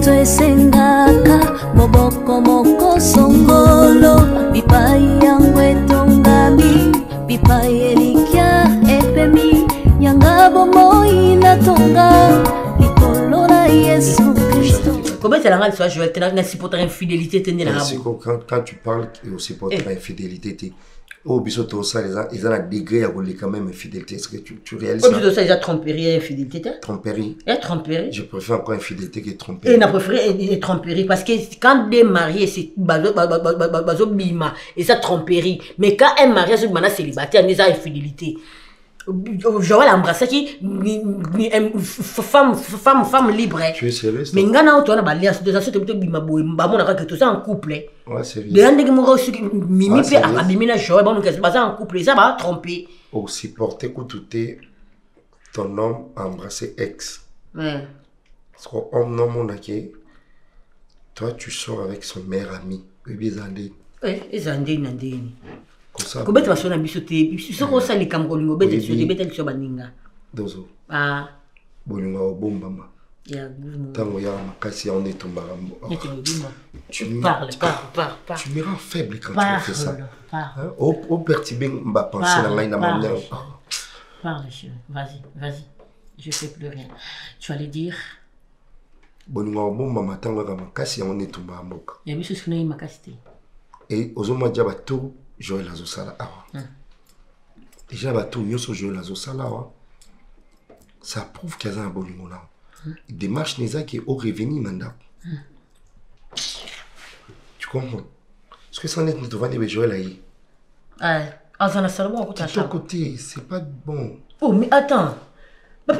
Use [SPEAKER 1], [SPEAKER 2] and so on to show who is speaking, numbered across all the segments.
[SPEAKER 1] Kristo esengaka moboko moko songolo bipai yangu etongami bipai elikia epemi yanga bomoi natonga likolo na Yesu Kristo.
[SPEAKER 2] Comment tu as la Joël, tu as supporté infidélité,
[SPEAKER 3] quand tu parles de supporter infidélité, au bisoto ça ils ont un degré à rouler quand même infidélité. Est-ce que tu réalises ça? Au bisoto
[SPEAKER 2] ça ils ont tromperie et infidélité.
[SPEAKER 3] Tromperie.
[SPEAKER 2] Et tromperie.
[SPEAKER 3] Je préfère encore infidélité que tromperie.
[SPEAKER 2] Et on a préféré tromperie parce que quand des mariés c'est bazo bima et ça tromperie. Mais quand un mariage c'est maintenant célibataire, on a infidélité. Joël embrassé qui femme libre.
[SPEAKER 3] Tu es sérieux?
[SPEAKER 2] Mais ngana auto na balia de ça c'est plutôt bima boy mbamona ka tout ça en couple.
[SPEAKER 3] Ouais, sérieux.
[SPEAKER 2] De ande mo aussi mimi pe abimina Joël bon que ça en couple ça va tromper.
[SPEAKER 3] Au supporter que tout est ton homme embrassé ex.
[SPEAKER 2] Ouais.
[SPEAKER 3] Parce que homme non mon aki toi tu sors avec son meilleur ami. Bébé Zandé.
[SPEAKER 2] Ouais, Zandé nandeni.
[SPEAKER 3] Comment
[SPEAKER 2] tu vas sur la bisoté? Ce qu'on sait les Camerounais, bête sur les bêtes sur Baninga.
[SPEAKER 3] Dozo.
[SPEAKER 2] Ah.
[SPEAKER 3] Bolinga au bombama. Tango ya makasi on est tombé. Tu
[SPEAKER 2] parles.
[SPEAKER 3] Tu me rends faible quand tu fais ça. Au pertibé m'a pensé la main dans ma main.
[SPEAKER 2] Parle, vas-y. Je fais plus rien. Tu vas aller dire.
[SPEAKER 3] Bolinga au bombama tango ya makasi on est tombé à Moka.
[SPEAKER 2] Il y a mis ce qu'on a eu makasi.
[SPEAKER 3] Et aux hommes diabato Joël Azosala awa. Déjà bateau nyoso Joël Azosala awa. Ça prouve qu'il y a un bon niveau là. Démarche neza qui est au revenu mandat. Tu comprends? Est-ce que ça n'est pas devant les Joël aïe?
[SPEAKER 2] Ah, ça n'a seulement
[SPEAKER 3] de ton côté, c'est pas bon.
[SPEAKER 2] Oh mais attends. On a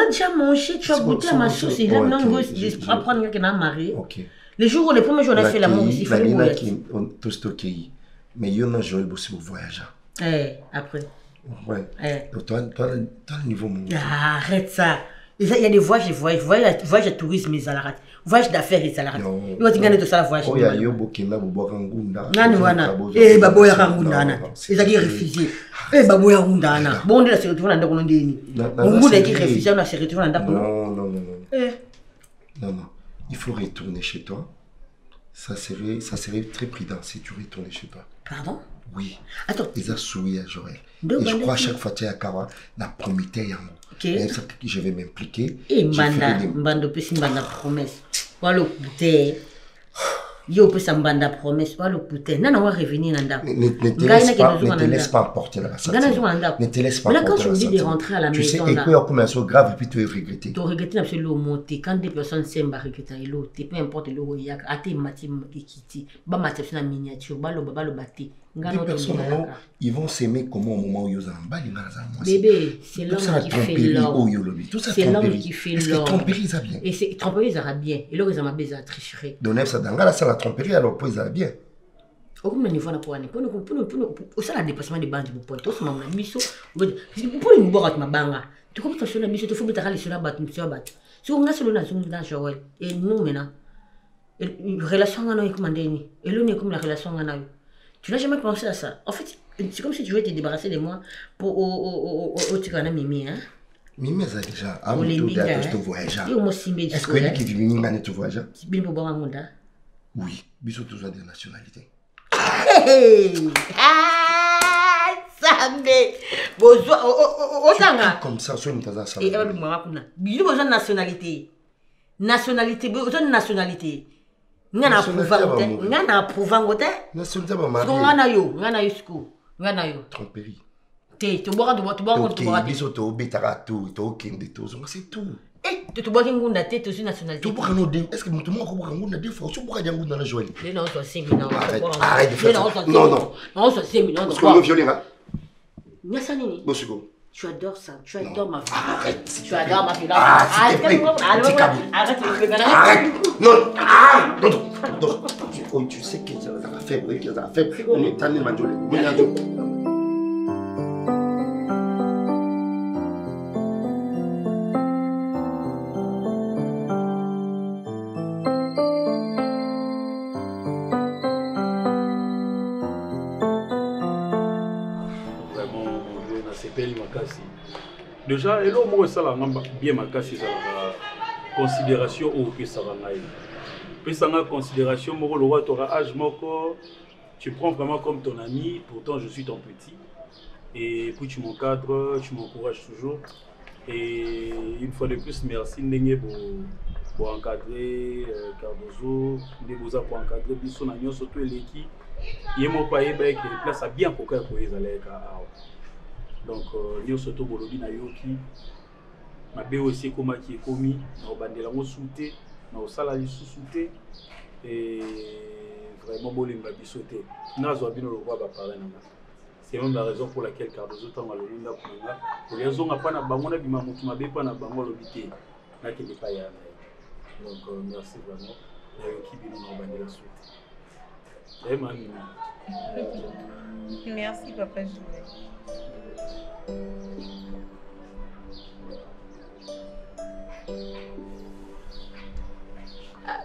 [SPEAKER 2] déjà mangé, tu as goûté à ma sauce et là non je apprendre que n'a marié.
[SPEAKER 3] OK.
[SPEAKER 2] Les jours où les premiers jours on a fait l'amour ici, il fallait
[SPEAKER 3] mourir. Tout stocké. Mais il y a un Joël aussi pour voyager.
[SPEAKER 2] Après.
[SPEAKER 3] Ouais. Donc toi le niveau mon.
[SPEAKER 2] Arrête ça. Il y a des voyages de tourisme et salarat. Voyage d'affaires et salarat. Il va t'engager de ça voyage.
[SPEAKER 3] Oh ya yo bokenda boboka ngunda.
[SPEAKER 2] Nani wana. Baboya kangunda na. Ils ont refusé. Baboya ngunda na. Bon de la sécurité on a ndako ndeni. On voulait qui refusé on a sécurité on a ndako.
[SPEAKER 3] Non. Non. Il faut retourner chez toi. Ça serait très prudent si tu retournais chez toi.
[SPEAKER 2] Pardon?
[SPEAKER 3] Oui.
[SPEAKER 2] Attends.
[SPEAKER 3] Ils ont souillé à Joël. Et je crois à chaque fois que tu as Kawa, na promité yango. Et ça que je vais m'impliquer.
[SPEAKER 2] Et mbanda pesi mbanda promesse. Walo putain. Yo peut ça mbanda promesse walo putain. Nana wa revenir nanda.
[SPEAKER 3] Ne te laisse pas emporter là.
[SPEAKER 2] Ne te laisse pas emporter. Mais là quand je dis de rentrer à la maison là.
[SPEAKER 3] Tu sais quoi comme chose grave et puis tu vas regretter.
[SPEAKER 2] Tu regrettes absolument monter quand des personnes s'aiment regretter l'autre, peu importe le royak, até matim ekiti, ba matef na miniature, ba lo bati.
[SPEAKER 3] Des personnes ils vont s'aimer comme au moment où ils ont bali ngana.
[SPEAKER 2] Bébé, c'est l'homme qui fait l'homme.
[SPEAKER 3] Tout ça
[SPEAKER 2] c'est l'homme qui fait l'homme.
[SPEAKER 3] Est-ce que tromperie ça bien?
[SPEAKER 2] Et c'est tromperie ça bien. Et là ils ont besoin de tricherie.
[SPEAKER 3] Donc ça dangala ça la tromperie alors pour ça bien.
[SPEAKER 2] Au comme niveau na pour ça la dépassement de bande pour point. Tout ça mama biso. Pour une boîte ma banga. Tu comprends ça na biso tu faut mettre aller sur la batte sur la batte. Si on a sur la zone dans Joël et nous maintenant relation ngana avec mandeni. Et l'on est comme la relation ngana. Tu n'as jamais pensé à ça. En fait, c'est comme si tu voulais te débarrasser de moi pour au Tigana Mimi, hein?
[SPEAKER 3] Mimi, ça déjà. À mon tour de voyager. Est-ce que lui qui vit Mimi n'a pas voyager?
[SPEAKER 2] Bien pour boire un monde.
[SPEAKER 3] Oui, bisous toujours des nationalités.
[SPEAKER 2] Ah, Sambe! Bonjour, Otanga!
[SPEAKER 3] Comme ça, sur une tasse à ça.
[SPEAKER 2] Et elle m'a dit, bisous, besoin de nationalité. Nationalité, besoin de nationalité. Ngana approuva ngote
[SPEAKER 3] nationalité ba marié
[SPEAKER 2] ngana yo sku ngana yo
[SPEAKER 3] tromperie
[SPEAKER 2] tu bois
[SPEAKER 3] biso to betara tout to kende to c'est tout
[SPEAKER 2] tu bois ngunda te to nationalité
[SPEAKER 3] tu bois no de est-ce que mutu moko bois ngunda de fois tu bois ngunda na Joël
[SPEAKER 2] non so 5 minutes
[SPEAKER 3] arrête de faire ça non
[SPEAKER 2] so 5 minutes
[SPEAKER 3] parce qu'on violé là
[SPEAKER 2] nyasa nini
[SPEAKER 3] bosuko.
[SPEAKER 2] Tu adores ça, tu adores ma vie.
[SPEAKER 3] Arrête.
[SPEAKER 2] Tu adores ma vie.
[SPEAKER 3] Arrête. Non. Non. Tu sais que ça va faire. On est tanné de
[SPEAKER 4] déjà et là moi ça là bien makasi ça considération au Pesarangaï. Pesanga considération, moko le roi t'aura âge moko, tu prends vraiment comme ton ami, pourtant je suis ton petit. Et puis tu m'encadres, tu m'encourages toujours. Et une fois de plus, merci Ndenge pour encadrer Cardozo, Ndeboza pour encadrer Bisso Nagnon, surtout l'équipe. Il y a mon pays qui place à bien pour qu'elle puisse aller à. Donc, nous surtout Bolobi Nayoki, ma bé aussi comme qui est commis, nous bandela mo souté, nous salari sous-souté et vraiment bolinga bisoté. Nous avons bien le roi ba parler nanga. C'est même la raison pour laquelle Cardozo tanga le linda kunga. Pour les gens pas na bango na bima mutu mabe pas na bango lobité. Na ke pas ya. Donc merci vraiment. Nayoki bino na bandela souté. Vraiment.
[SPEAKER 5] Merci papa Joël.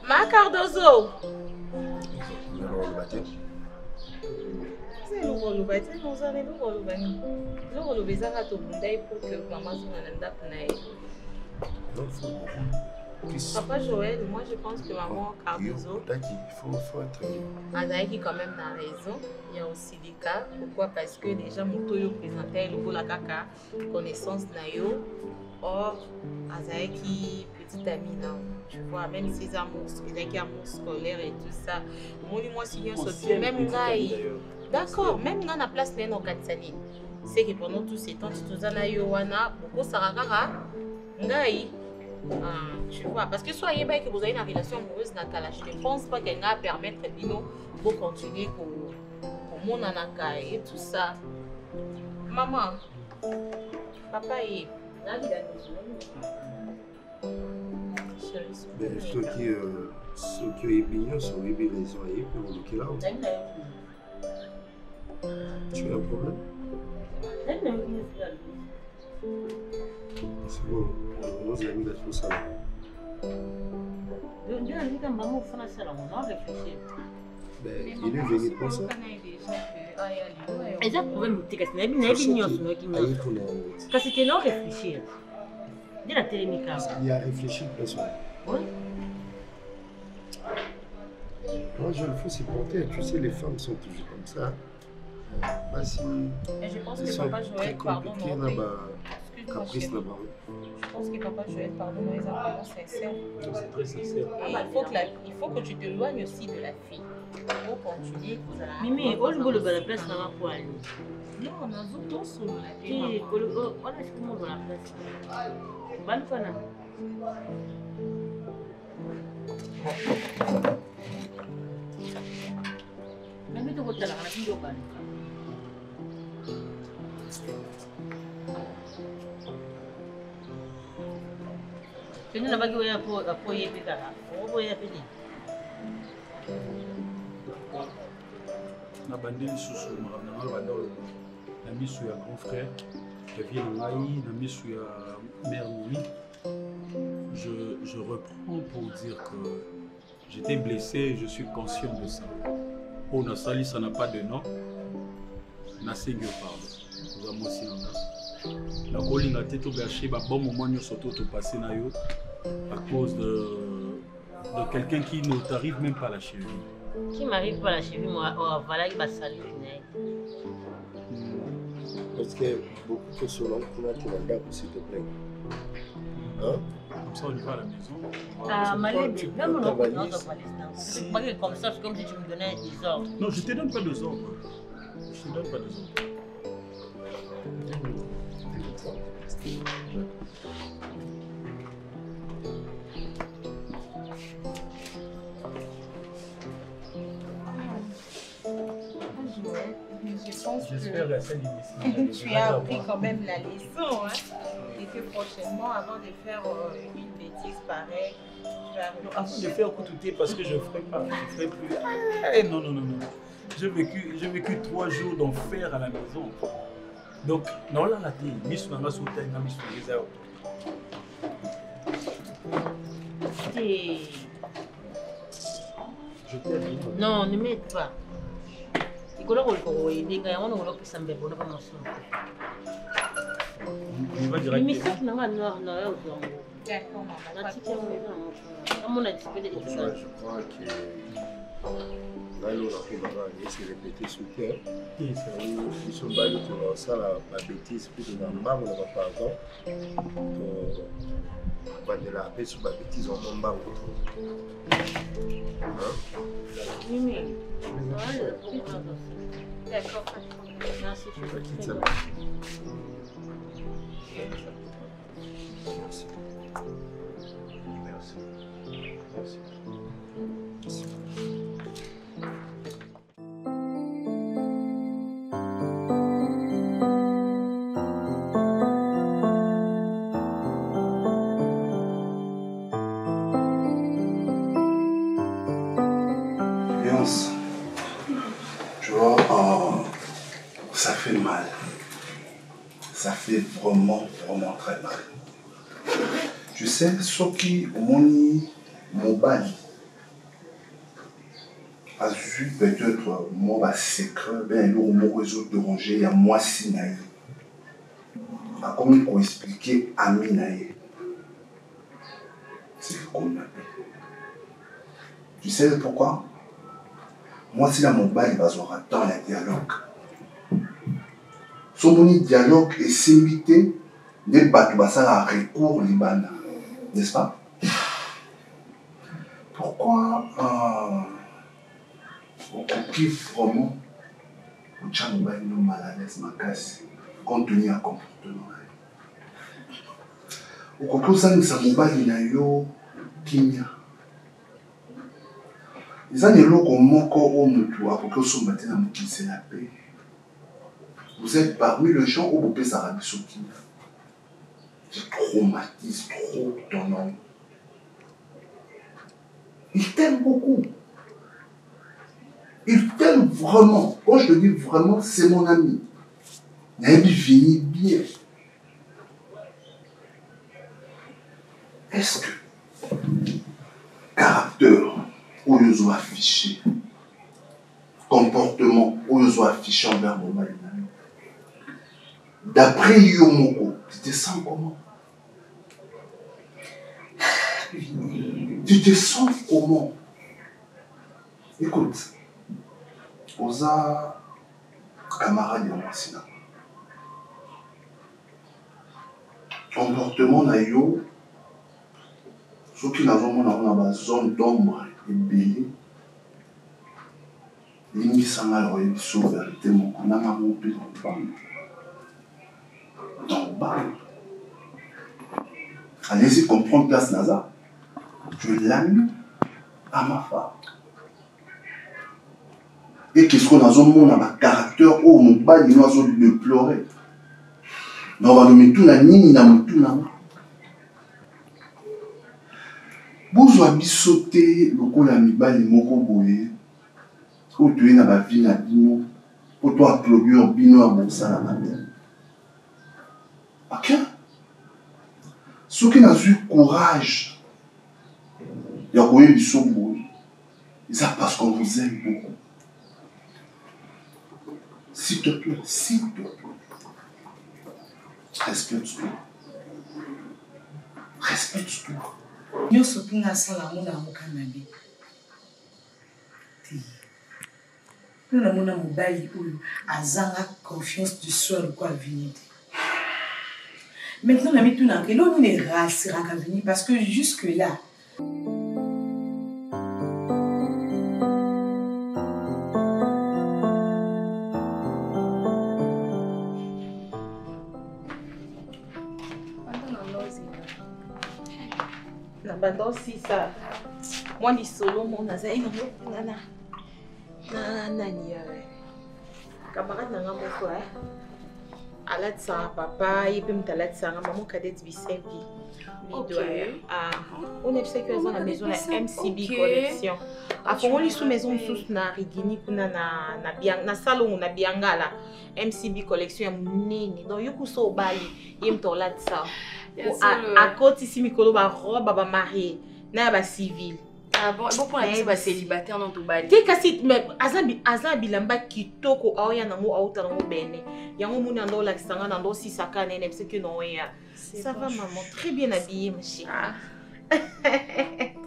[SPEAKER 5] Ma Cardozo. C'est le rôle de bâtir, nous allons le rôle de bâtir. Le rôle de bâtir à tout le monde pour que maman soit en Papa Joël, moi je pense que maman Cardozo.
[SPEAKER 3] Il faut être.
[SPEAKER 5] Azaïki quand même dans raison. Il y a aussi des cas. Pourquoi? Parce que déjà mon toyo présentait le la caca connaissance nayo. Or Azaïki petite amie là. Tu vois, même ses amours, les amours scolaires et tout ça. Moi si on sorti même là. D'accord, même dans la place là en Katsani. C'est que pendant tous ces temps, tu nous as eu wana beaucoup saragara. Ngai. Tu vois, parce que soyez bien que vous avez une relation amoureuse, Natala, je ne pense pas qu'elle va permettre Bino pour continuer pour mon anaka et tout ça. Maman, papa est là, il a
[SPEAKER 3] ceux qui ont bien sont les raisons pour le qu'il a. Tu as un problème? C'est bon, nous avons mis la chose à
[SPEAKER 2] Il
[SPEAKER 3] est venu pour ça.
[SPEAKER 2] Et ça problème parce que c'était non réfléchir. Il
[SPEAKER 3] y a réfléchi personne.
[SPEAKER 2] Oui.
[SPEAKER 3] Moi je le faut supporter, tu sais les femmes sont toujours comme ça.
[SPEAKER 5] Et je pense que papa Joël, pardon,
[SPEAKER 3] caprice là-bas.
[SPEAKER 5] je pense que papa Joël, pardon, ils sont vraiment sincères.
[SPEAKER 4] C'est très sincère.
[SPEAKER 5] Et il faut que tu t'éloignes aussi de la fille. Pour continuer.
[SPEAKER 2] Mimi, on va le place là pour aller.
[SPEAKER 5] Non, on a tout sur la
[SPEAKER 2] Qui on est comment dans la place. Bonne fana. Même tu vois là, on a plus de pas. Tu n'as pas joué à appuyer Pétara. On va y appeler.
[SPEAKER 4] Na bandeli susu na bandolo na misu ya grand frère qui vient en Maï, na misu ya mère Noui. Je reprends pour dire que j'étais blessé et je suis conscient de ça. Oh, Nassali, ça n'a pas de nom. Nassingyo pardon. Vous avez aussi un la colinga tête au gâché, bon moment nous surtout tout passer na yo à cause de quelqu'un qui ne t'arrive même pas à la cheville.
[SPEAKER 2] Qui m'arrive pas à la cheville, moi, voilà, il va saluer.
[SPEAKER 3] Parce que beaucoup de questions là, on a tout le monde, s'il te plaît. Hein?
[SPEAKER 4] Comme ça, on y va à la maison.
[SPEAKER 2] Ah, Malède, même on a pas c'est pas comme ça, c'est comme si tu me donnais des ordres.
[SPEAKER 4] Non, je te donne pas des ordres. Je te donne pas des ordres.
[SPEAKER 5] Je pense
[SPEAKER 4] J'espère la scène
[SPEAKER 5] que tu as appris quand même la leçon, hein, et que prochainement, avant de faire une bêtise pareille, tu vas
[SPEAKER 4] non, avant de faire coutouter parce que je ne ferai pas, je ferai plus. Ah, non, non, non, non. J'ai vécu 3 jours d'enfer à la maison. Donc, non, là, la télé, Miss Nanga Soutane, Miss Nanga. Je t'aime.
[SPEAKER 2] Non, ne m'aide pas. Il faut que je me dise que je vais me faire
[SPEAKER 4] On y va
[SPEAKER 2] Mais
[SPEAKER 4] directement.
[SPEAKER 2] ça, tu n'as pas noir, non,
[SPEAKER 5] D'accord, maman.
[SPEAKER 2] la
[SPEAKER 5] Pas de
[SPEAKER 2] petite,
[SPEAKER 5] problème.
[SPEAKER 2] je crois
[SPEAKER 3] que là, on a se répéter sur terre. Ils sont ballés dans ça, la bêtise, puis dans le marbre, on n'a pas pardon. On va la sur la bêtise en bas.
[SPEAKER 2] Oui, mais.
[SPEAKER 5] D'accord, pas de problème.
[SPEAKER 2] Merci, je suis
[SPEAKER 3] Ça
[SPEAKER 2] très
[SPEAKER 3] va.
[SPEAKER 2] bien.
[SPEAKER 3] Merci. Merci. Merci. Merci.
[SPEAKER 6] Léonce, tu vois, ça fait mal. Ça fait vraiment très mal. Tu sais, ce qui moni mobile a vu peut-être mon secret, ben le réseau de ranger, il y a moi sinaï. A comment pour expliquer à Minaï. C'est ce qu'on appelle. Tu sais pourquoi? Moi, si la mobile il va se voir dans le dialogue. Son dialogue est s'inviter des bateaux à recours libanais, n'est-ce pas? Pourquoi on copie vraiment au Tchamba nous mal à l'aise ma casse compte tenu à comportement? Au copie ça nous s'amobile il y a yo Kenya. Ils ont des locaux moko au mutua pour que ce matin à moutisser la paix. Vous êtes parmi les gens où vous pouvez s'arranger sur Kenya. Je traumatise trop ton nom. Il t'aime beaucoup. Il t'aime vraiment. Quand je te dis vraiment, c'est mon ami. Il a venu bien. Est-ce que caractère où ils ont affiché, comportement où ils ont affiché envers mon mari, d'après Yomoko, tu te sens comment? Tu te sens comment? Écoute, Oza, camarade de moi, c'est là. Comportement naïo, ceux qui n'ont pas la zone d'ombre et béni, ils sont là, ils sont vérité, on a un peu dans le bas. Allez-y comprendre place Naza. Tu l'aimes à ma femme. Et qu'est-ce qu'on a dans mon caractère où mon bas il nous a de pleurer. Mais on va nous mettre tout la nini na tout na. Vous avez sauté le coup la mibali moko boye. Où tu es na ba vie na bino. Pour toi applaudir bino à bon ça la matin. Ok? Ceux qui n'ont eu courage, il y a eu du sommeil. C'est parce qu'on vous aime beaucoup. S'il te plaît, respecte-toi. Respecte-toi.
[SPEAKER 7] Nous sommes tous ensemble à mon Canada. Nous avons un mobile où Azanga confiance du sol quoi venir. Maintenant, on a mis tout dans le on est race à venir parce que jusque-là,
[SPEAKER 5] Dans si ça, moi les solo mon azai nana nani camarade nanga moko alat sa papa et puis m'talat sa maman cadette Bisembi bidoyer on est que dans la maison la MCB collection afon li sous maison sous na rigini kuna na bien na salon na biangala MCB collection nini donc yoku so bali yem tolat sa à côté ici mikolo ba robe ba marié na ba civil
[SPEAKER 8] Ah bon, bon pour la vie, c'est célibataire dans tout bal.
[SPEAKER 5] T'es cassé, mais Azan bilamba kitoko aoya nango aouta nango bene. Yango moni ando la kisanga nando si saka nene parce que non ya. Ça va maman, très bien habillée ma chérie.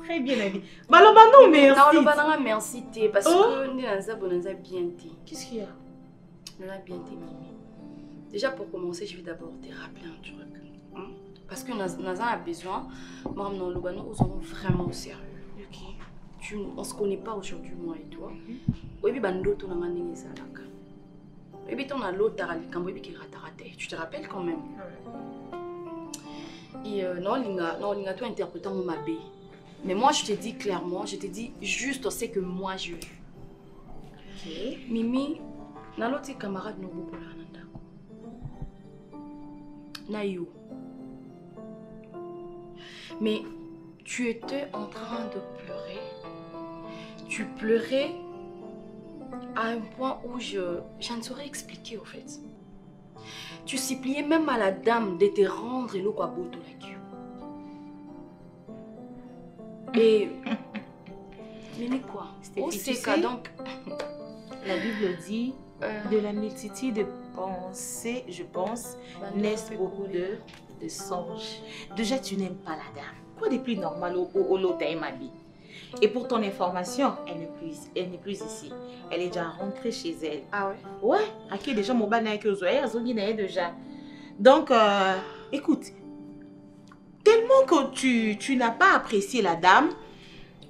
[SPEAKER 5] Très bien habillée. Baloba non merci.
[SPEAKER 8] Non, le merci t'es parce que nous avons bien t'es.
[SPEAKER 5] Qu'est-ce qu'il y a?
[SPEAKER 8] Nous avons bien t'es Mimi. Déjà pour commencer, je vais d'abord te rappeler un truc. Hein? Parce que nous avons besoin, maman non le nous sommes vraiment au sérieux. On se connaît pas aujourd'hui, moi et toi. Oui, puis bando ton amandé les salaka. Et puis ton allo tarali kambo puis qui ratarate. Tu te rappelles quand même? Et non linga toi interprétant mon mabé. Mais moi je te dis clairement, je te dis juste ce que moi je veux.
[SPEAKER 5] OK.
[SPEAKER 8] Mimi, na l'autre camarade no bokola nandako. Na yo. Mais tu étais en train de pleurer. Tu pleurais à un point où je ne saurais expliquer au fait. Tu suppliais même à la dame de te rendre l'eau à boto la Et mais quoi?
[SPEAKER 5] C'est donc la Bible dit de la multitude de pensées, je pense, naissent beaucoup de songes. Déjà tu n'aimes pas la dame. Quoi de plus normal au lotaï ma vie? Et pour ton information, elle n'est plus ici. Elle est déjà rentrée chez elle.
[SPEAKER 8] Ah ouais?
[SPEAKER 5] Ouais, à qui déjà mon ban avec eux, elles déjà. Donc, écoute, tellement que tu n'as pas apprécié la dame,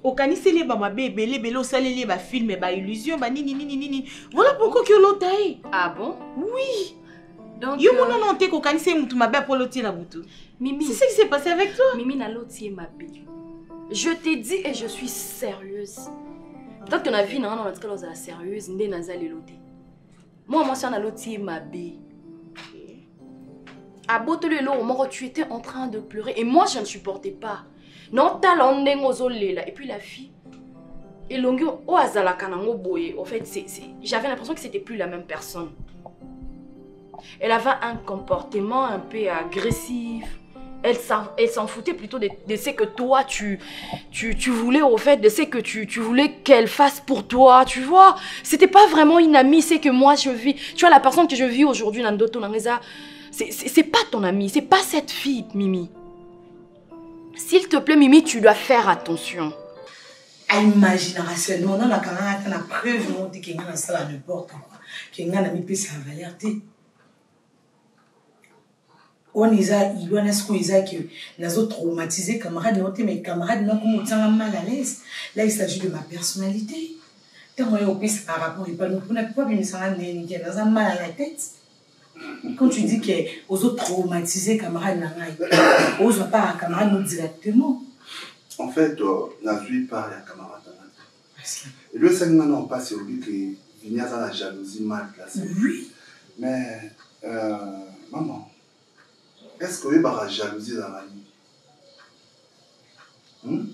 [SPEAKER 5] au canissé les ma bébé, les bélos salés les film et illusion, ni. Voilà pourquoi que l'autre.
[SPEAKER 8] Ah bon?
[SPEAKER 5] Oui.
[SPEAKER 8] Donc,
[SPEAKER 5] yo mon non t'es qu'au canissé moutou ma bébé pour l'autre la boutou.
[SPEAKER 8] Mimi.
[SPEAKER 5] C'est ce qui s'est passé avec toi?
[SPEAKER 8] Mimi n'a l'autre ma bébé. Je t'ai dit et je suis sérieuse. Peut-être que la vie n'a pas été sérieuse, n'est pas l'autre. Moi, je suis à l'autre ma bébé. À Botolelo, tu étais en train de pleurer et moi, je ne supportais pas. Non, talon là. Et puis la fille, et l'ongo, au hasard, en fait, j'avais l'impression que c'était plus la même personne. Elle avait un comportement un peu agressif. Elle s'en foutait plutôt de ce que toi tu voulais au fait, de ce que tu voulais qu'elle fasse pour toi, tu vois. C'était pas vraiment une amie, c'est que moi je vis. Tu vois, la personne que je vis aujourd'hui, Nandoto Nangeza, c'est pas ton amie, c'est pas cette fille, Mimi. S'il te plaît, Mimi, tu dois faire attention.
[SPEAKER 7] Imagine rationnellement, on a la preuve, on dit qu'il y a ça à n'importe quoi. Qu'il y a un ami qui peut s'avaler. On est là, il y a ce qu'on est que nous avons traumatisé camarades, mes camarades n'ont pas mal à l'aise. Là, il s'agit de ma personnalité. Tant qu'on est par rapport à pas nous, on n'a pas bien ça, nous avons mal à la tête. Quand tu dis que aux autres traumatisés camarades n'ont aux autres pas camarades nous directement.
[SPEAKER 6] En fait, la vie parle à camarades. Et le segment non pas c'est obligé que il y a la jalousie mal placée.
[SPEAKER 7] Oui.
[SPEAKER 6] Mais maman. Est-ce que vous avez la jalousie dans la vie?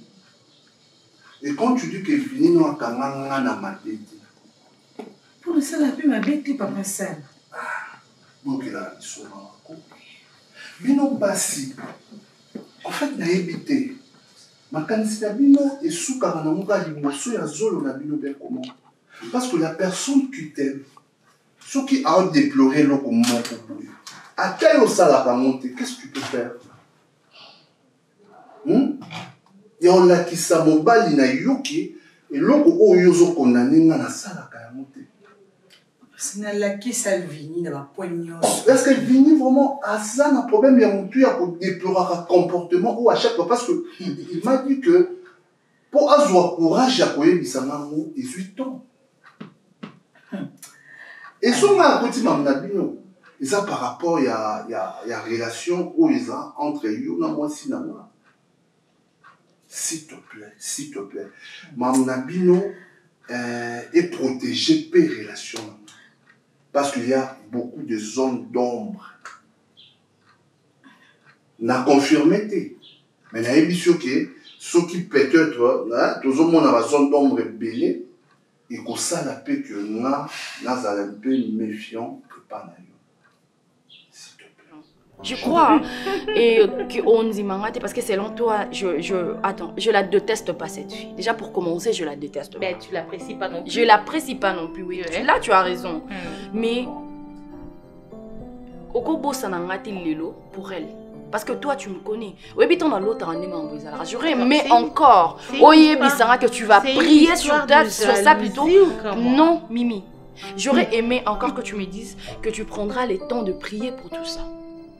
[SPEAKER 6] Et quand tu dis que fini nous a ma tête.
[SPEAKER 7] Pour ça la paix ma bête papa ça.
[SPEAKER 6] Donc il a dit souvent. Mais non pas si. En fait n'a évité. Ma candidature bino et sous karanamuka limoso ya zolo na bino bien comment? Parce que la personne qui t'aime, ceux qui a déploré le comment pour lui. À quel au salaire monter, qu'est-ce que tu peux faire? Et on a qui s'amobali na yuki et l'autre au yozo condamné na sala ka monter.
[SPEAKER 7] C'est na la qui salvini na ma poignon.
[SPEAKER 6] Est-ce que vini vraiment à ça un problème ya mutu ya pour déplorer un comportement ou à chaque fois parce que il m'a dit que pour avoir courage à koyer bisanga mo 18 ans. Et son ma petit mamnabino. Et ça par rapport il y a relation où ils ont entre eux na moi si na moi. S'il te plaît. Mamnabino est protégé par relation. Parce qu'il y a beaucoup de zones d'ombre. N'a confirmé. Mais n'a émission que ceux qui peut-être là, tous au monde a la zone d'ombre belée et que ça la paix que n'a un peu méfiant que pas naïo. S'il te plaît.
[SPEAKER 8] Je crois. Et qu'on dit mangate parce que selon toi, attends, je la déteste pas cette fille. Déjà pour commencer, je la déteste pas.
[SPEAKER 5] Ben, tu l'apprécies pas non plus.
[SPEAKER 8] Je l'apprécie pas non plus, oui. Là, tu as raison. Mais Okobo sanangati lelo pour elle. Parce que toi, tu me connais. Oui, dans l'autre année, j'aurais aimé encore. Oui, que tu vas prier sur ça plutôt. Non, Mimi. J'aurais aimé encore que tu me dises que tu prendras le temps de prier pour tout ça.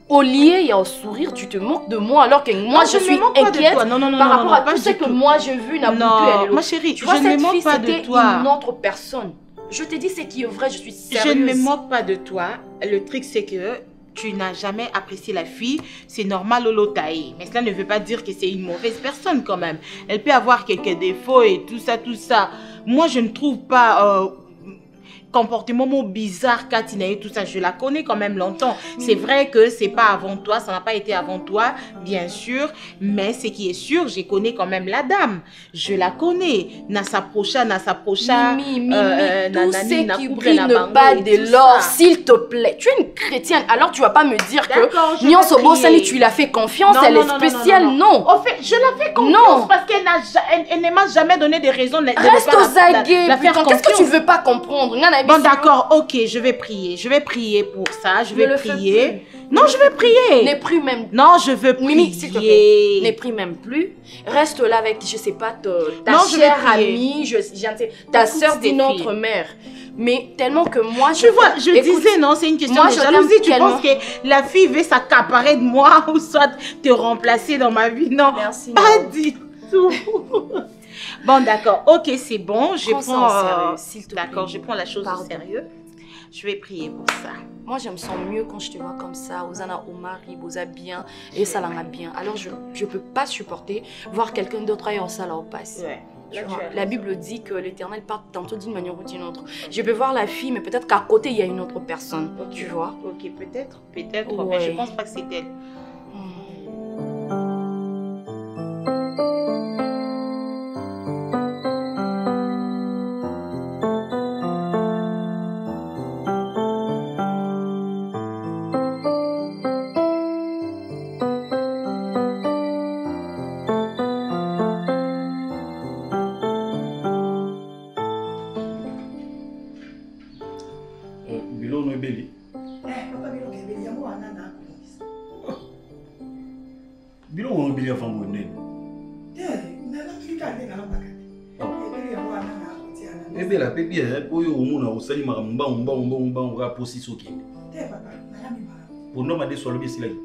[SPEAKER 8] Au lieu, il y a un sourire, tu te moques de moi alors que moi je suis inquiète par rapport à tout ce que moi j'ai vu.
[SPEAKER 5] Non, ma chérie, tu vois, je ne me moque pas de toi.
[SPEAKER 8] Une autre personne. Je te dis ce qui est vrai, je suis sérieuse.
[SPEAKER 5] Je ne me moque pas de toi. Le truc, c'est que tu n'as jamais apprécié la fille. C'est normal, Lolo Taï. Mais cela ne veut pas dire que c'est une mauvaise personne quand même. Elle peut avoir quelques défauts et tout ça, tout ça. Moi, je ne trouve pas... comportement bizarre, Katina et tout ça, je la connais quand même longtemps. C'est vrai que c'est pas avant toi, ça n'a pas été avant toi, bien sûr, mais ce qui est sûr, je connais quand même la dame. Je la connais.
[SPEAKER 8] Mimi, tout ce qui brille ne bat de l'or, s'il te plaît. Tu es une chrétienne, alors tu vas pas me dire que Nyon Sobosani, tu lui as fait confiance, elle est spéciale, non.
[SPEAKER 5] En fait, je la fais confiance parce qu'elle ne m'a jamais donné des raisons de
[SPEAKER 8] reste aux aguets, putain, qu'est-ce que tu veux pas comprendre?
[SPEAKER 5] Bon, d'accord, ok, je vais prier. Je vais prier pour ça. Je vais prier. Non, je vais prier.
[SPEAKER 8] Ne prie même plus.
[SPEAKER 5] Non, je veux prier.
[SPEAKER 8] Mimi, s'il te plaît. Ne prie même plus. Reste là avec, je sais pas, ta chère amie, ta soeur d'une autre mère. Mais tellement que moi,
[SPEAKER 5] tu vois, je disais, non, c'est une question de jalousie. Tu penses que la fille veut s'accaparer de moi ou soit te remplacer dans ma vie? Non,
[SPEAKER 8] merci,
[SPEAKER 5] pas du tout. Bon, d'accord. Ok, c'est bon. Je prends la chose au sérieux. Je vais prier pour ça.
[SPEAKER 8] Moi, je me sens mieux quand je te vois comme ça. Osana Omari, Boza bien et Salama bien. Alors, je ne peux pas supporter voir quelqu'un d'autre ailleurs en salle au passé.
[SPEAKER 5] Ouais.
[SPEAKER 8] La Bible dit que l'Éternel part tantôt d'une manière ou d'une autre. Je peux voir la fille, mais peut-être qu'à côté, il y a une autre personne.
[SPEAKER 5] Okay.
[SPEAKER 8] Tu vois?
[SPEAKER 5] Ok, peut-être, mais je ne pense pas que c'est elle.
[SPEAKER 4] ebela pe bien oyo omona osali makambo mbambo ra posi soki pour no ma de solo bi silaki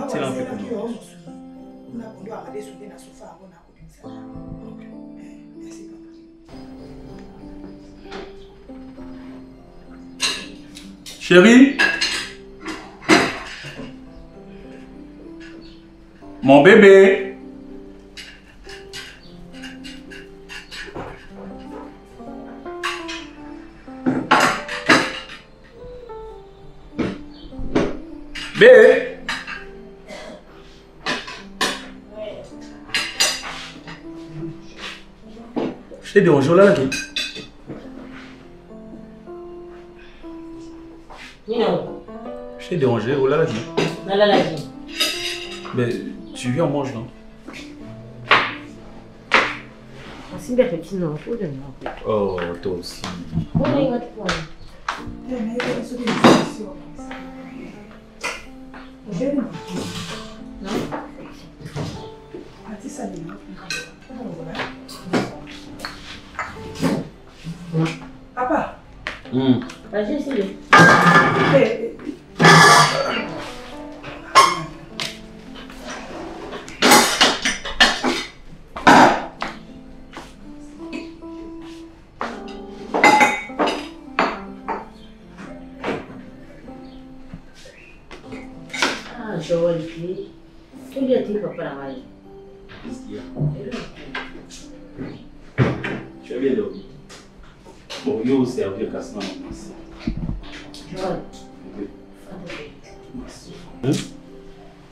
[SPEAKER 4] c'est là peu comme chérie, mon bébé. Bébé. Je t'ai dérangé là, là.
[SPEAKER 2] Non.
[SPEAKER 4] Je t'ai dérangé, oh là là.
[SPEAKER 2] Là là.
[SPEAKER 4] Mais tu viens, on mange, non?
[SPEAKER 2] C'est bien petit, non.
[SPEAKER 4] Oh, toi aussi.
[SPEAKER 7] Papa.
[SPEAKER 2] Vas-y, essaye. Joël, tu lui as dit papa la maille.
[SPEAKER 4] Qu'est-ce qu'il y a? Tu as bien dormi. Bon, il faut servir Cassandra.
[SPEAKER 2] Joël.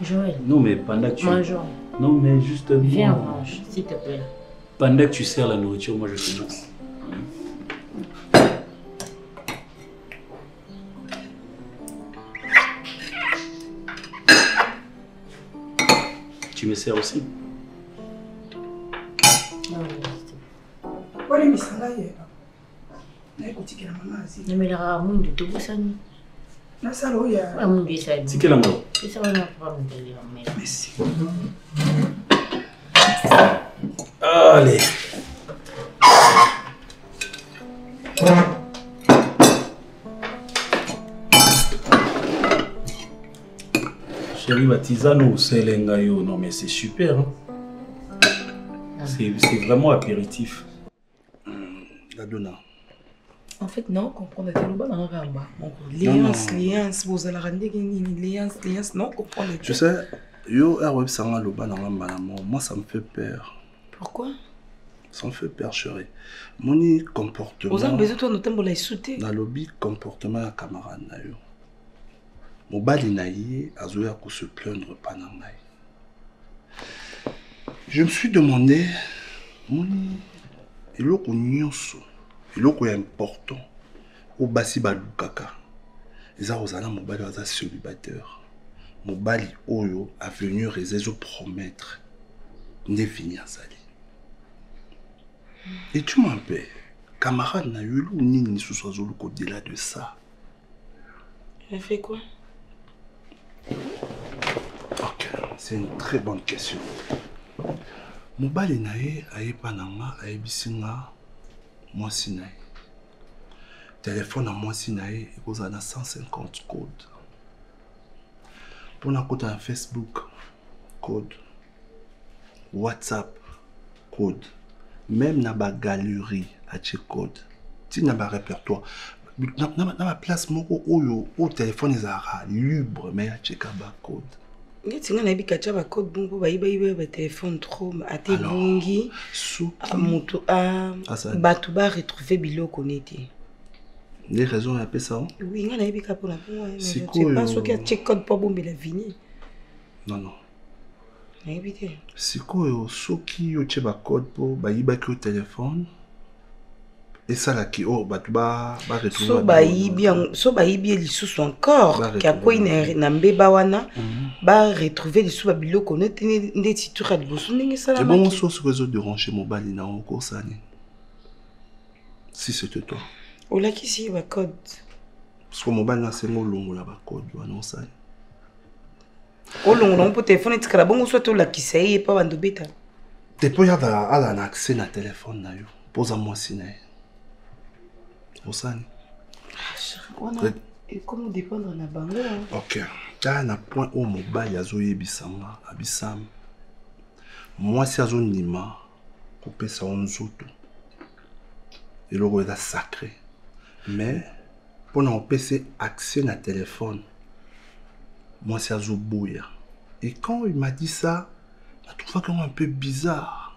[SPEAKER 2] Joël.
[SPEAKER 4] Non, mais pendant que tu...
[SPEAKER 2] Mangeons.
[SPEAKER 4] Non, mais justement...
[SPEAKER 2] Viens, mange, s'il te plaît.
[SPEAKER 4] Pendant que tu sers la nourriture, moi je commence. Tu me sers aussi?
[SPEAKER 7] Voilà, mais ça là, il y a écouté que la maman a dit.
[SPEAKER 2] Mais la ramon de tout ça.
[SPEAKER 7] Non, ça là, il y a.
[SPEAKER 2] Ramon de ça.
[SPEAKER 4] C'est quel amour?
[SPEAKER 2] Ça va pas me dire.
[SPEAKER 7] Merci.
[SPEAKER 4] Allez. Chérie, Batizano, c'est l'engayo. Non, mais c'est super. Hein? C'est vraiment apéritif. La donna.
[SPEAKER 7] En fait, non, comprendre que le bas dans le ramba. Léance, vous allez rendre léance, non, comprendre.
[SPEAKER 4] Tu sais, yo, moi ça me fait peur.
[SPEAKER 7] Pourquoi?
[SPEAKER 4] Ça me fait peur, chérie. Mon comportement.
[SPEAKER 7] Vous avez besoin de toi, nous sauter.
[SPEAKER 4] Dans le lobby, comportement à camarade. Mon bali naïe, azoya pour se plaindre pas dans naïe. Je me suis demandé, il y a important au basi balukaka. Les arrosana mon bali a célibataire. Mon bali oyo a venu résoudre promettre ne finir sali. Et tu m'en paies, camarade n'a eu ni sous au-delà de ça.
[SPEAKER 7] Il a fait quoi?
[SPEAKER 4] Ok, c'est une très bonne question. Mon bali nae aye pananga aye bisinga moi sinae. Téléphone à moi sinae et vous en a 150 codes. Pour un compte à Facebook, code. WhatsApp, code. Même dans ma galerie à code. Si dans ma répertoire, dans ma place moko oyo au téléphone est libre mais à checker ba code.
[SPEAKER 7] Tu as dit que tu as code bon pour ba téléphone trop à tes bongi à moto à batuba retrouver bilo connecté.
[SPEAKER 4] Les raisons à peu ça.
[SPEAKER 7] Oui, on a dit que pour la c'est pas ce qui a check code pour bomber la vini.
[SPEAKER 4] Non.
[SPEAKER 7] Éviter.
[SPEAKER 4] C'est quoi ce qui a check code pour ba que téléphone. Et ça là qui oh bah tu vas retrouver
[SPEAKER 7] so bayibi lisusu encore qui a quoi na mbeba wana ba retrouver lisusu ba biloko neti ndeti tu khali bosu ndenge sala.
[SPEAKER 4] C'est bon source réseau de ranger mon bali na encore ça ni. Si c'était toi.
[SPEAKER 7] Ola qui si ba code.
[SPEAKER 4] Parce que mon bali na sengo longo la ba code wana ça.
[SPEAKER 7] Olongo na po téléphone etikala bongo soit to la qui sait pas bando beta.
[SPEAKER 4] Te po ya ala na accès na téléphone na yo. Pose à moi sinae.
[SPEAKER 7] Et comment dépendre na bango?
[SPEAKER 4] Ok. T'as un point où mon bail a zoé bisama, abissam. Moi, si azo nima, couper ça en zoto. Et le roi est sacré. Mais, pour nous PC accès na téléphone, moi, si azo bouya. Et quand il m'a dit ça, je trouve quand même un peu bizarre.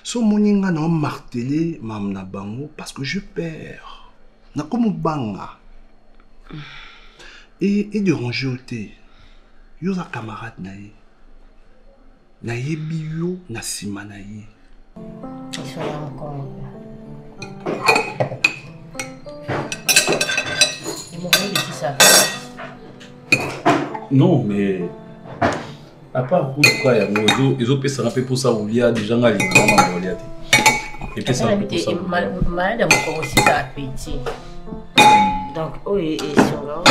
[SPEAKER 4] So moninga na martelé mam na bango parce que je perds. Na comme banga. Et de ranger au thé. Yo za camarade naïe. Naïe bio na sima naïe.
[SPEAKER 2] Ils sont là encore. Ils m'ont dit ça.
[SPEAKER 4] Non mais à part pour quoi il y a ils ont payé un peu pour ça ou il y a des gens qui ont été et puis ça
[SPEAKER 2] malade encore aussi ça appétit donc oh et sur là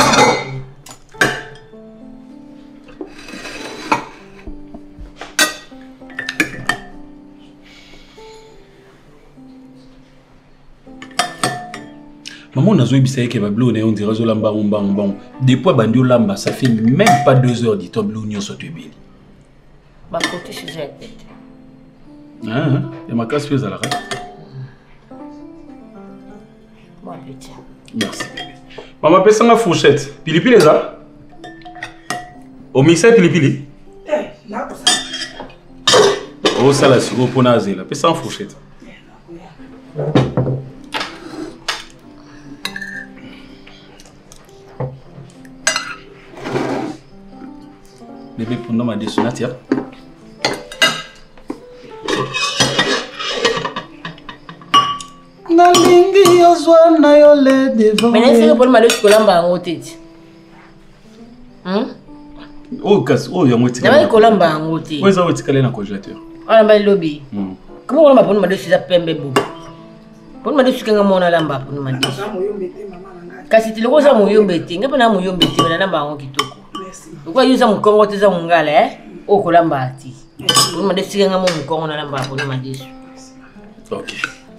[SPEAKER 4] maman n'a pas dit que Bablo on dirait que lamba on depuis bandio lamba ça fait même pas 2 heures du temps Bablo n'y soit tué.
[SPEAKER 2] Bah côté sur la tête.
[SPEAKER 4] Ah, et ma casse fait à la rate.
[SPEAKER 2] Bon appétit.
[SPEAKER 4] Merci bébé. Maman pèse ma fourchette. Pili pili ça. Au mixeur pili pili.
[SPEAKER 7] Eh, là pour ça.
[SPEAKER 4] Oh ça là sur pour nazer là, pèse en fourchette. Bébé pour nous ma destination.
[SPEAKER 9] Nalingi yozwa na yo le devant.
[SPEAKER 2] Mais n'est-ce que pour mal tu colamba en hôtel.
[SPEAKER 4] Oh, casse. Oh, il y a moitié.
[SPEAKER 2] Il y a colamba en côté.
[SPEAKER 4] Où est-ce que tu as dans le congélateur?
[SPEAKER 2] Ah, là-bas, le lobby. Comment on va pour nous demander si ça peut me boum? Pour nous demander si on a mon alamba pour nous demander. Kasi tu le vois ça mouyombe ti, ngapa na mouyombe ti, na namba ngo kitoko.
[SPEAKER 7] Merci.
[SPEAKER 2] Pourquoi yuza mukongo teza mungala O kolamba ti. Pour nous demander si on a mon mukongo na lamba pour nous demander.
[SPEAKER 4] Ok.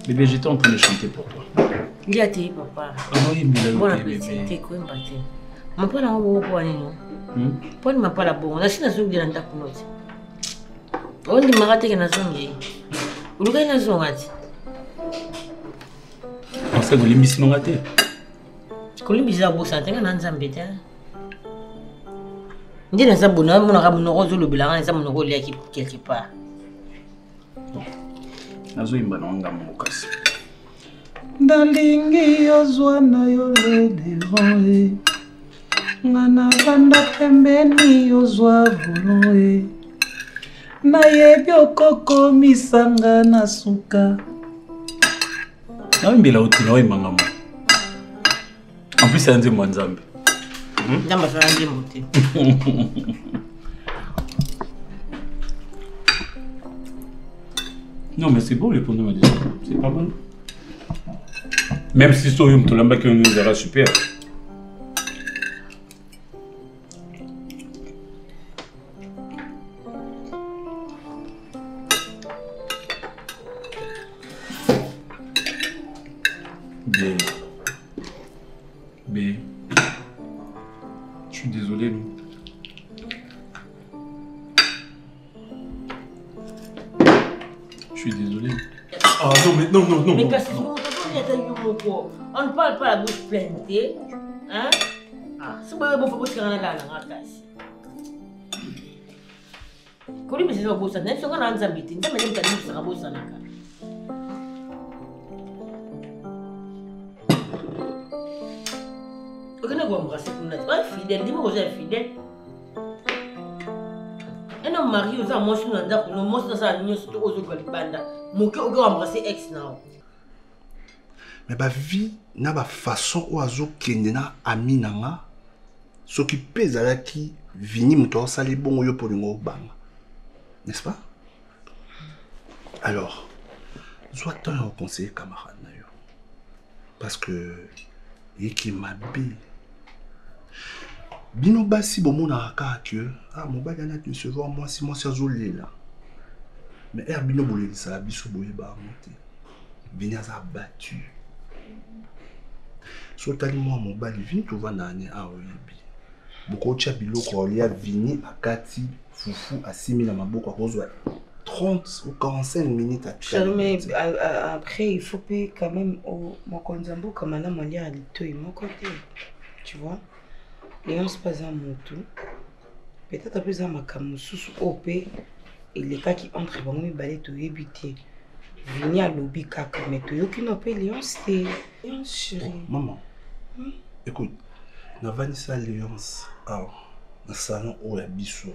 [SPEAKER 4] Bébé, j'étais en train de chanter pour toi.
[SPEAKER 2] Dis à tes papa.
[SPEAKER 4] Ah oui, mais
[SPEAKER 2] Bon
[SPEAKER 4] là,
[SPEAKER 2] appétit, t'es quoi m'bati. Mapa na ngo ko anino. Pour ni mapa la bon, na sina zongi na ndako noti. On dit marate ke na zongi. Uluka na zongati.
[SPEAKER 4] On sait que l'émission n'a raté.
[SPEAKER 2] Kolimbisa bosa tenga na nzambe te. Ndina za bona mona ka monoko zo lobela za monoko lia ki quelque part.
[SPEAKER 4] Nazo imba na nga mokasi.
[SPEAKER 9] Ndalingi yozwa na yo le devant ngana banda pembeni yozwa volo nayebi okoko misanga na suka.
[SPEAKER 4] Na imbela utina wa imanga mo. En plus, c'est un démon Nzambe.
[SPEAKER 2] Nzambe fa nje mote.
[SPEAKER 4] Non, mais c'est bon les fondements déjà. C'est pas mal. Même si c'est un peu qui nous verra super. B. Je suis désolé, non. Je suis désolé. Ah non, mais non.
[SPEAKER 2] Mais parce que on ne parle pas la bouche pleine, hein? Ah, c'est pas bon, faut que tu aies la casse. Quand il me dit que c'est un peu de temps, on a un peu de temps, mais c'est un peu de temps. Fidèle, dis-moi que vous êtes fidèle. Un homme marié aux amours sur un dap, nous montrons ça à l'union surtout aux autres banda. Mon cœur va embrasser ex now.
[SPEAKER 6] Mais ma vie n'a pas façon où azo kendena ami nanga. Ce qui pèse à la qui vini muto sali bon yo pour ngo banga. N'est-ce pas? Alors, soit tant au conseiller camarade na yo. Parce que yeki mabe. Bino basi bomona ka que ah mon bali na te se voir moi si azolé là. Mais er bino bolé ça biso boye ba monter. Bino za battu. Sotali moi mon bali vini to va na ne a oyebi. Boko cha biloko olia vini akati fufu a 6000 na maboko kozwa 30 ou 45 minutes à faire.
[SPEAKER 7] Mais après il faut payer quand même au mon konzambo comme na molia à lito et mon côté. Tu vois? Et on se passe à mon tout. Peut-être après ça, ma camusous OP et les cas qui entrent vont me balayer tout éviter. Venir à lobby caca, mais tout qui n'a pas Léon, c'est Léon chérie.
[SPEAKER 6] Maman, écoute, na Vanessa Léonce, dans le salon où il y a Bissou,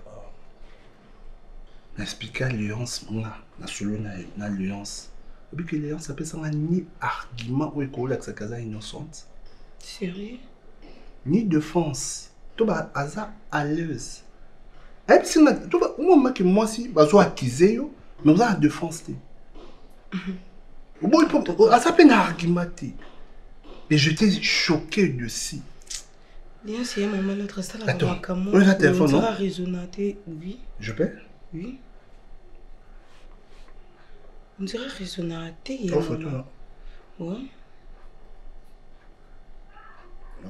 [SPEAKER 6] n'explique Léonce, na solo na Léonce. Et puis que Léonce appelle ça ni argument ou école avec sa casa innocente.
[SPEAKER 7] Sérieux?
[SPEAKER 6] Ni défense. Tu vas à l'aise. Et puis, tu vas au moment que moi, si je suis accusé, mais vous avez la défense. Bon, ça peut argumenter. Et j'étais choqué de si.
[SPEAKER 7] Léon, c'est un moment l'autre ça là.
[SPEAKER 6] Attends, on a un téléphone, non?
[SPEAKER 7] Raisonner, oui.
[SPEAKER 6] Je peux?
[SPEAKER 7] Oui. On dirait raisonner.
[SPEAKER 6] Oh, photo là.
[SPEAKER 7] Ouais.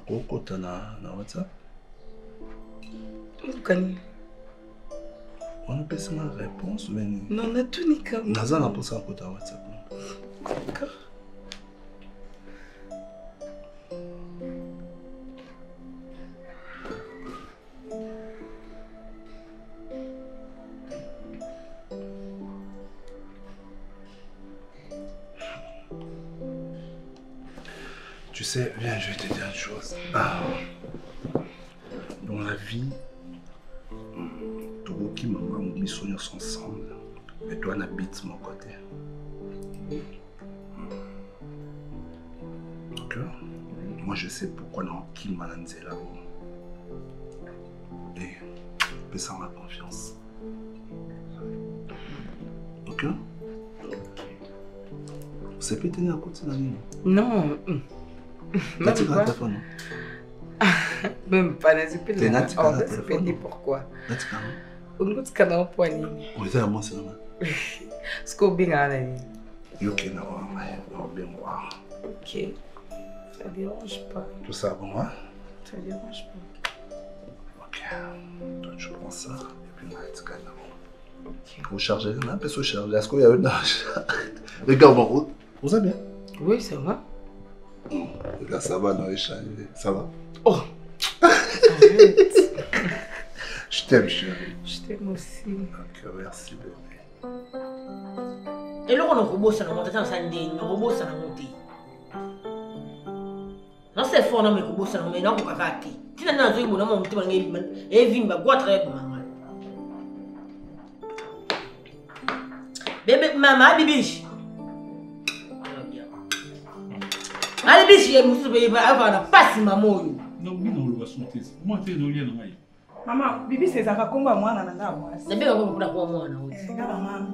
[SPEAKER 6] On a WhatsApp. On a passé ma réponse.
[SPEAKER 7] Non, on a tout ni comme.
[SPEAKER 6] On a passé un côté à WhatsApp.
[SPEAKER 7] D'accord.
[SPEAKER 6] Tu sais, viens, je vais te dire une chose. Ah. Dans la vie, Toboki, maman, nous sommes ensemble. Et toi, on habite mon côté. D'accord? Moi, je sais pourquoi on a qui m'a là. Et paix sans la confiance. Ok? C'est peut-être à côté de la ligne.
[SPEAKER 9] Non.
[SPEAKER 6] Même pas. Téléphone.
[SPEAKER 9] Même pas, c'est pas
[SPEAKER 6] le téléphone.
[SPEAKER 9] Pourquoi?
[SPEAKER 6] Natika.
[SPEAKER 9] On ne peut pas poigner.
[SPEAKER 6] On était à moi, c'est normal.
[SPEAKER 9] Ce qu'on bien à la vie.
[SPEAKER 6] Ok, non, bien voir.
[SPEAKER 9] Ok. Ça dérange pas.
[SPEAKER 6] Tout ça pour moi?
[SPEAKER 9] Ça dérange pas.
[SPEAKER 6] Ok. Toi, tu prends ça et puis Natika, non. Ok. Vous chargez, là, peut se charger. Est-ce qu'il y a une âge? Regarde, bon, vous allez bien?
[SPEAKER 9] Oui, ça va.
[SPEAKER 6] Là, ça va, non, ça va.
[SPEAKER 9] Oh! Arrête.
[SPEAKER 6] Je t'aime, chérie.
[SPEAKER 9] Je t'aime aussi.
[SPEAKER 6] Ok, merci, bébé.
[SPEAKER 2] Et là, on a un robot, ça n'a pas de robot, ça n'a pas de non, c'est fort, non, mais robot, ça n'a pas de non, pour kaka. Tu n'as pas de robot, non, tu n'as pas de robot. Et vim, bah, quoi, très bien. Bébé, maman, bibiche. Allez, biche, il y a une soupe, il va avoir pas si maman.
[SPEAKER 4] Non, non, le va sauter. Moi, tu es dans l'île.
[SPEAKER 7] Maman, bibi c'est ça comme moi na nga moi.
[SPEAKER 2] C'est bien qu'on peut avoir moi na wote.
[SPEAKER 7] Ngaba mama.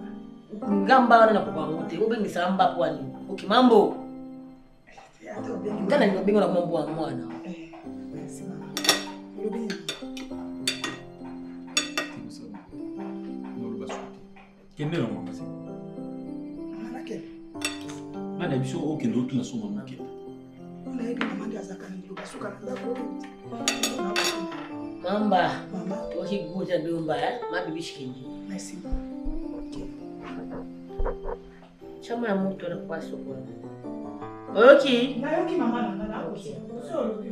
[SPEAKER 2] Ngamba na kwa wote. Ube ni samba kwa ni. Okay mambo. Ngana ni bingo na mambo wa mwana.
[SPEAKER 7] Merci mama. Lobi.
[SPEAKER 4] Non, le va sauter. Kende na mama c'est.
[SPEAKER 7] Mama ke.
[SPEAKER 4] Mana biso o kende otu na so mama ke.
[SPEAKER 7] On a ebi mama ndia zakana ni loba suka na ndako.
[SPEAKER 2] Mamba, ohi guja dumba mabi bishikindi.
[SPEAKER 7] Merci.
[SPEAKER 2] Chama ya mtu na kwa soko. Okay.
[SPEAKER 7] Na yoki mama na okay. So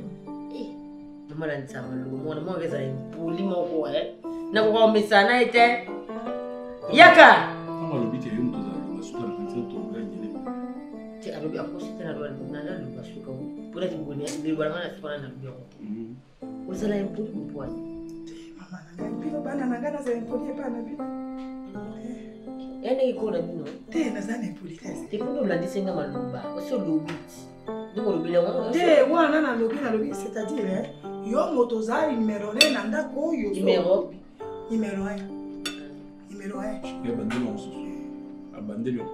[SPEAKER 2] mama na nsama lugo mwana mwongeza impuli moko na kwa misana ite. Yaka.
[SPEAKER 4] Kama lobite yo mtu za suka na kanisa to nganyele.
[SPEAKER 2] Ti alobi akosi tena ndo na ndo basuka. Pula tibuni ndio bwana sipana na ndio. Uzala impuli mpwani.
[SPEAKER 7] Mama na mpilo bana na ngana za impuli bana bi.
[SPEAKER 2] Ene iko na bino.
[SPEAKER 7] Tena za impuli kasi.
[SPEAKER 2] Tikundo mlandisenga malumba. Oso lobiti. Ndiko lobile wana.
[SPEAKER 7] Te wana na lobi c'est-à-dire yo moto za numéro 1 na ndako yo.
[SPEAKER 2] Numéro
[SPEAKER 7] 1. Numéro 1.
[SPEAKER 4] Ya bandelo msusu. Abandelo.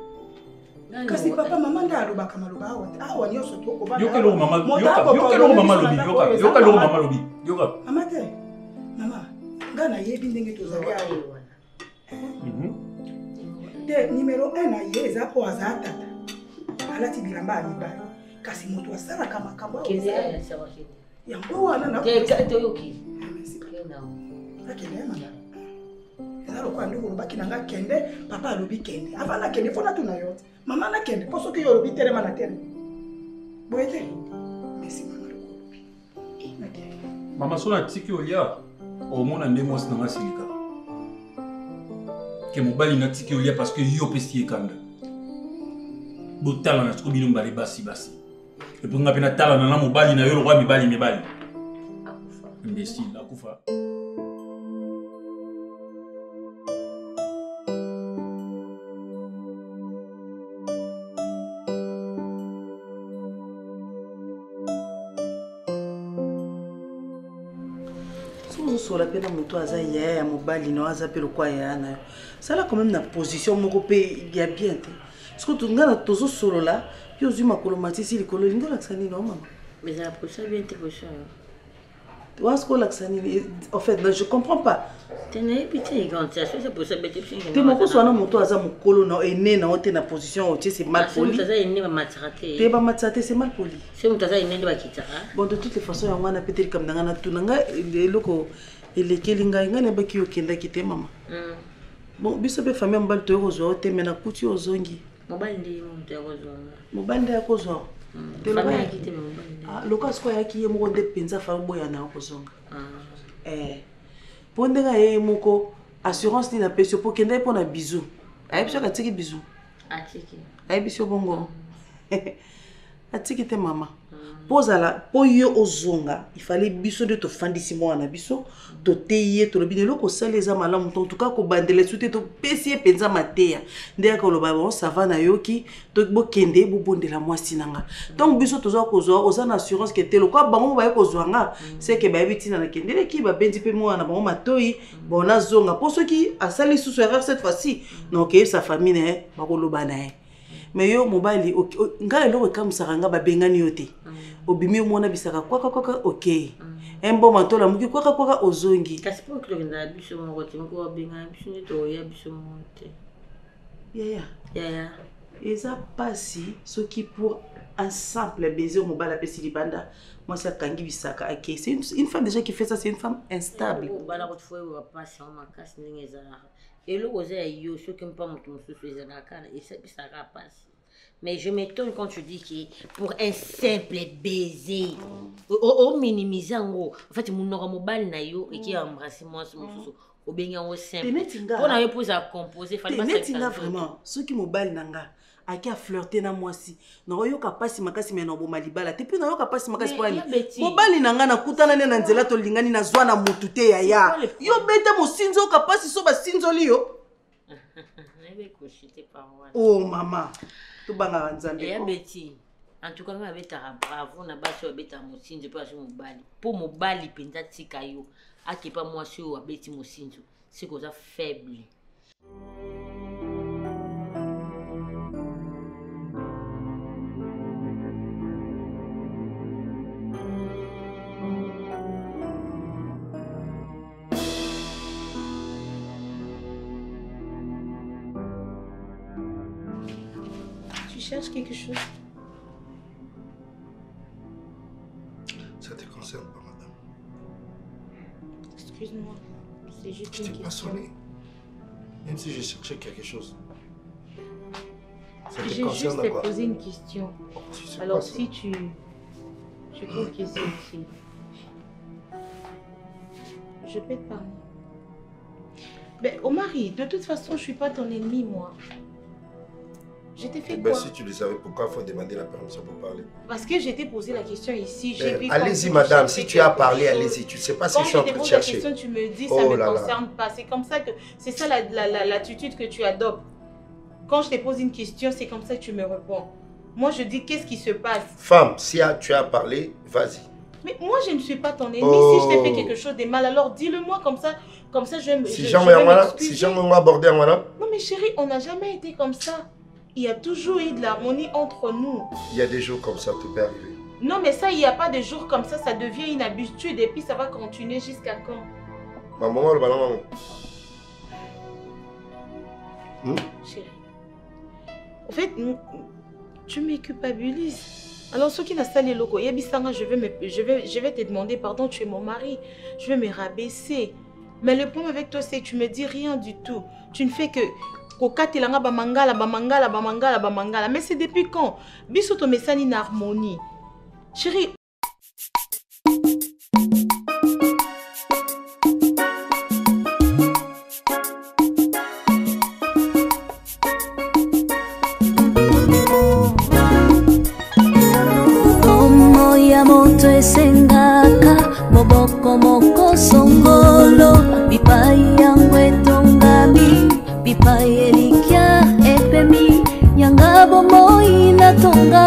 [SPEAKER 7] Kasi papa mama ndalo bakamaluba awa nyoso toko bana.
[SPEAKER 4] Yoka lo mama lobi. Yoka lo mama lobi. Yoka.
[SPEAKER 7] Mama te. Mama. Ngana yebi ndenge tozali awa. Te numéro 1 na yeza po azata. Alati bilamba amibai. Kasi moto asala kama kambo.
[SPEAKER 2] Keze ya sawa kete.
[SPEAKER 7] Yango wana na.
[SPEAKER 2] Te yoki.
[SPEAKER 7] Merci.
[SPEAKER 2] Kena.
[SPEAKER 7] Akende mama. Ezalo kwa ndugu lobaki nanga kende, papa alobi kende. Avana kende fona tuna yote. Mama na kende, poso ki yo lobi telema na tele. Boete. Merci mama lobi.
[SPEAKER 4] Mama sona tiki olia. Omona ndemo sinanga silika. Ke mobali na tiki olia parce que yo pesti ekanda. Botala na tiko bino mbali basi. Et pour ngapena tala na mobali na yo roi mibali. Akufa. Imbécile, akufa.
[SPEAKER 7] sola pena moto aza ya mobali no aza pelo kwa ya na sala quand même na position moko pe ya bien te parce que tungana tozo solo la puis ozu makolo matisi likolo lingo laksani no mama
[SPEAKER 2] mais ça pour ça bien te cochon
[SPEAKER 7] tu vois ce que laksani en fait je comprends pas
[SPEAKER 2] tenez pitié quand c'est pour ça bête puis
[SPEAKER 7] te moko so na moto aza mokolo no ene na ote na position o c'est mal poli
[SPEAKER 2] ça ene ba matraté
[SPEAKER 7] te ba matraté c'est mal poli
[SPEAKER 2] c'est moto aza ene ba kitara
[SPEAKER 7] bon de toutes les façons ya wana peut-être comme ngana tunanga eloko elekeli ngai ngane baki okenda kite mama bon biso be famille mbali to yozo ote mena kuti ozongi
[SPEAKER 2] mobali ndi muntu yakozonga
[SPEAKER 7] mobali ndi yakozwa
[SPEAKER 2] famille yakite mobali
[SPEAKER 7] ah loka sko yaki ye moko nde penza famille boya na yakozonga ponde nga ye moko assurance ni na pesio po kenda po na bisou ay biso ka tiki bisou
[SPEAKER 2] atiki
[SPEAKER 7] ay biso bongo atiki te mama
[SPEAKER 10] po yo ozonga il fallait biso de to fandisi mwana biso to teye to lobine loko saleza malamu en tout cas ko bandele soute to pesi penza mateya ndeka ko loba bon ça va na yoki to bo kende bo bondela mwasi nanga donc biso to zo ko zo oza na assurance que telo ko bango ba ko zwanga c'est que ba bitina na kendele ki ba bendi pe mwana bango matoi bon na zonga po soki asali sous erreur cette fois-ci donc sa famille ne ba ko loba na mais yo mobile nga eloko kamusaka ba bengani yote obimi mona bisaka kwaka OK embo matola muki kwaka ozongi
[SPEAKER 2] kasi po kilo na biso mo ko tinko benga biso ni to ya biso monte ya
[SPEAKER 10] eza pasi soki pour un simple baiser au mobile apesi libanda moi ça kangi bisaka OK c'est une femme déjà qui fait ça c'est une femme instable
[SPEAKER 2] bana ko tfo wa pasi en makasi ngeza et le oza yo soki mpa mutu mususu ezana kana bisaka pasi. Mais je m'étonne quand tu dis que pour un simple baiser, au minimiser en gros, en fait, mon aura mobile na yo et qui a embrassé moi ce morceau, au bien en simple. Pour na yo pour à composer, fallait pas ça.
[SPEAKER 10] Vraiment, ceux qui mobile nanga, a qui a flirté na moi si, na yo kapasi makasi mais na bo malibala, te puis na yo kapasi makasi pour mobile nanga na kutana na nzela to lingani na zwa na mutute ya. Yo beta mo sinzo kapasi so ba sinzo liyo. Oh maman. Tout banga nzambe.
[SPEAKER 2] Et Betty, en tout cas, avec ta bravo, na baso avec ta mosinzo pour acheter mobile. Pour mobile, penda tika yo. Ake pas moi sur Betty mosinzo. C'est cosa faible.
[SPEAKER 5] Cherche quelque chose.
[SPEAKER 3] Ça te concerne pas, madame.
[SPEAKER 5] Excuse-moi, c'est juste
[SPEAKER 3] Je
[SPEAKER 5] une
[SPEAKER 3] t'ai pas
[SPEAKER 5] question.
[SPEAKER 3] sonné. Même si je cherchais quelque chose. Ça te
[SPEAKER 5] J'ai
[SPEAKER 3] concerne
[SPEAKER 5] juste
[SPEAKER 3] quoi?
[SPEAKER 5] posé une question. Alors si tu trouves que c'est utile, je peux te parler. Mais Omari, de toute façon, je suis pas ton ennemi, moi. Je t'ai fait quoi?
[SPEAKER 3] Si tu le savais, pourquoi il faut demander la permission pour parler?
[SPEAKER 5] Parce que j'ai t'ai posé la question ici.
[SPEAKER 3] Allez-y, madame, si tu as parlé, allez-y. Tu ne sais pas si je suis en train de chercher.
[SPEAKER 5] Quand je te pose la question, tu me dis, ça ne me concerne pas. C'est comme ça que, c'est ça l'attitude que tu adoptes. Quand je te pose une question, c'est comme ça que tu me réponds. Moi, je dis, qu'est-ce qui se passe?
[SPEAKER 3] Femme, si tu as parlé, vas-y.
[SPEAKER 5] Mais moi, je ne suis pas ton ennemi. Si je t'ai fait quelque chose de mal, alors dis-le-moi comme ça je vais m'excuser.
[SPEAKER 3] Si j'en ai abordé un voilà.
[SPEAKER 5] Non, mais chérie, on n'a jamais été comme ça. Il y a toujours eu de l'harmonie entre nous.
[SPEAKER 3] Il y a des jours comme ça, tout peut arriver.
[SPEAKER 5] Non, mais ça, il n'y a pas de jours comme ça. Ça devient une habitude et puis ça va continuer jusqu'à quand?
[SPEAKER 3] Maman, le ballon, maman.
[SPEAKER 5] Chérie, en fait, tu me culpabilises. Alors, ceux qui n'ont pas les locaux, je vais te demander pardon, tu es mon mari. Je vais me rabaisser. Mais le problème avec toi, c'est que tu ne me dis rien du tout. Tu ne fais que... Mais c'est depuis quand? Biso to mesani na harmonie. Chérie.
[SPEAKER 1] Como ya moto esengaka moboko moko songolo bipai yangu etongami bipai elikia epemi yanga bomoi na tonga